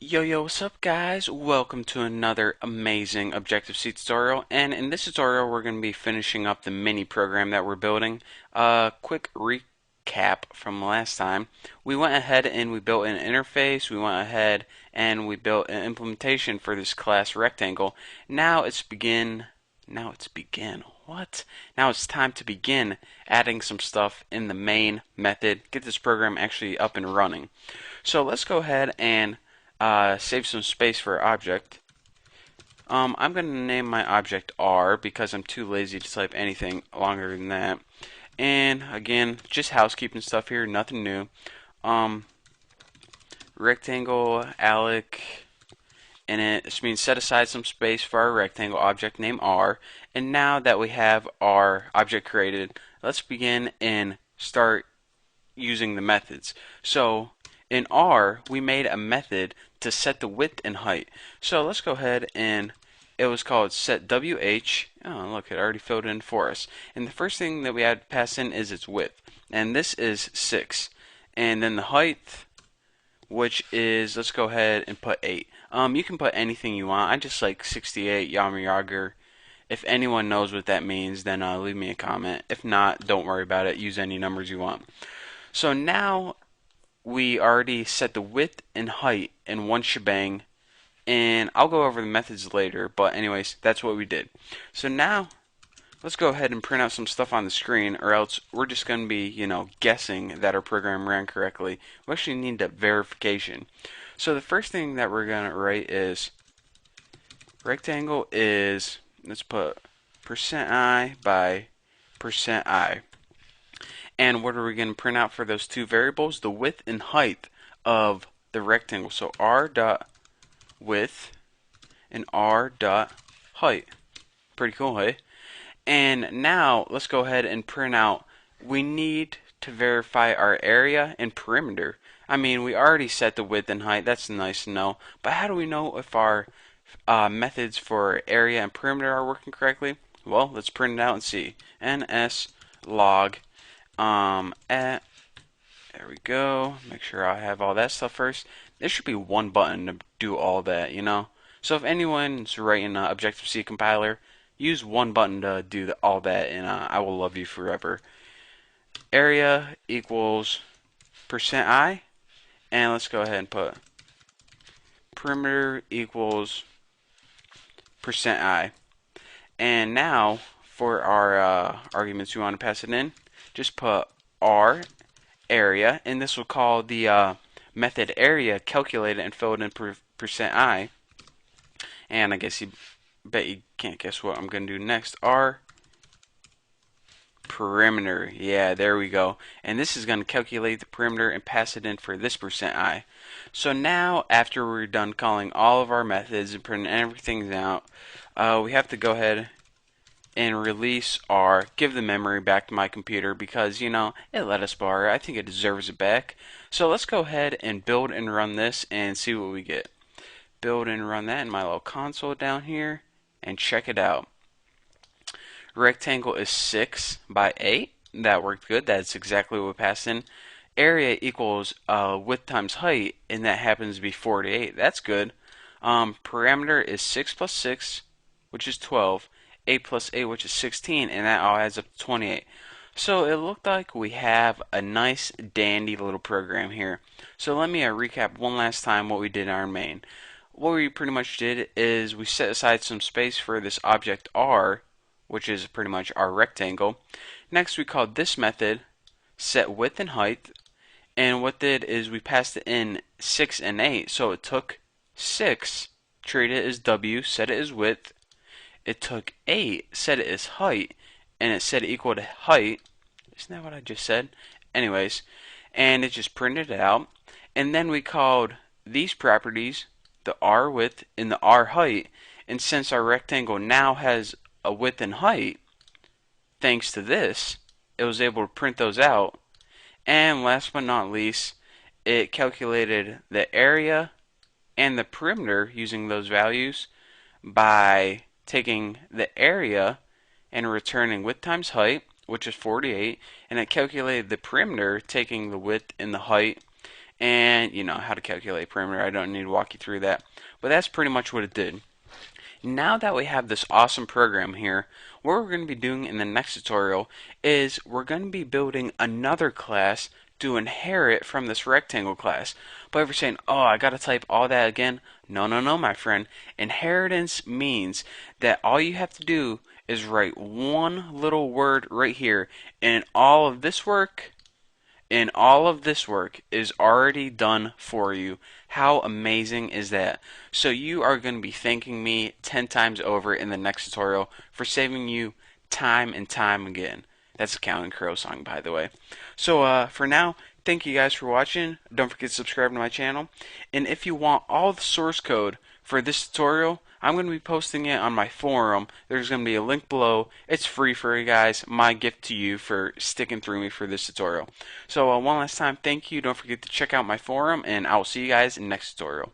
Yo, what's up guys? Welcome to another amazing Objective-C tutorial, and in this tutorial we're going to be finishing up the mini program that we're building. Quick recap from last time. We went ahead and we built an interface, we went ahead and we built an implementation for this class rectangle. What? Now it's time to begin adding some stuff in the main method, get this program actually up and running. So let's go ahead and save some space for our object. I'm going to name my object R because I'm too lazy to type anything longer than that. And again, just housekeeping stuff here, nothing new. Rectangle Alec, and this means set aside some space for our rectangle object named R. And now that we have our object created, let's begin and start using the methods. So in R, we made a method to set the width and height. So let's go ahead and it was called set WH. Oh, look, it already filled in for us. And the first thing that we had to pass in is its width. And this is 6. And then the height, which is, let's go ahead and put 8. You can put anything you want. I just like 68 Yammer Yager. If anyone knows what that means, then leave me a comment. If not, don't worry about it. Use any numbers you want. So now we already set the width and height in one shebang, and I'll go over the methods later, but anyways, that's what we did. So now let's go ahead and print out some stuff on the screen, or else we're just going to be, guessing that our program ran correctly. We actually need a verification. So the first thing that we're going to write is rectangle is, let's put %i by %i. And what are we going to print out for those two variables? The width and height of the rectangle. So r dot width and r dot height. Pretty cool, hey? And now let's go ahead and print out. We need to verify our area and perimeter. I mean, we already set the width and height. That's nice to know. But how do we know if our methods for area and perimeter are working correctly? Well, let's print it out and see. ns log there we go. Make sure I have all that stuff first. There should be one button to do all that, So if anyone's writing an Objective-C compiler, use one button to do all that, and I will love you forever. Area equals %i, and let's go ahead and put perimeter equals %i. And now for our arguments we want to pass it in, just put r area, and this will call the method area calculated and filled in %i. And I guess you can't guess what I'm going to do next. R perimeter. Yeah, there we go. And this is going to calculate the perimeter and pass it in for this %i. So now, after we're done calling all of our methods and printing everything out, we have to go ahead and release R, give the memory back to my computer because, it let us borrow it. I think it deserves it back. So let's go ahead and build and run this and see what we get. Build and run that in my little console down here and check it out. Rectangle is 6 by 8. That worked good. That's exactly what we passed in. Area equals width times height, and that happens to be 48. That's good. Parameter is 6 plus 6, which is 12. 8 plus 8, which is 16, and that all adds up to 28. So it looked like we have a nice dandy little program here. So let me recap one last time what we did in our main. What we pretty much did is we set aside some space for this object R, which is pretty much our rectangle. Next we called this method set width and height, and what did is we passed it in 6 and 8. So it took 6, treated it as W, set it as width. It took 8, set it as height, and it set it equal to height. Isn't that what I just said? Anyways, and it just printed it out. And then we called these properties the R width and the R height. And since our rectangle now has a width and height, thanks to this, it was able to print those out. And last but not least, it calculated the area and the perimeter using those values by taking the area and returning width times height, which is 48, and it calculated the perimeter taking the width and the height and how to calculate perimeter. I don't need to walk you through that, but that's pretty much what it did. Now that we have this awesome program here, what we're going to be doing in the next tutorial is we're going to be building another class to inherit from this rectangle class. But if you're saying, oh, I got to type all that again, no, no, no, my friend. Inheritance means that all you have to do is write one little word right here, and all of this work is already done for you. How amazing is that? So you are going to be thanking me 10 times over in the next tutorial for saving you time and time again. That's a Counting Crow song, by the way. So for now, thank you guys for watching. Don't forget to subscribe to my channel. And if you want all the source code for this tutorial, I'm going to be posting it on my forum. There's going to be a link below. It's free for you guys. My gift to you for sticking through me for this tutorial. So one last time, thank you. Don't forget to check out my forum, and I will see you guys in the next tutorial.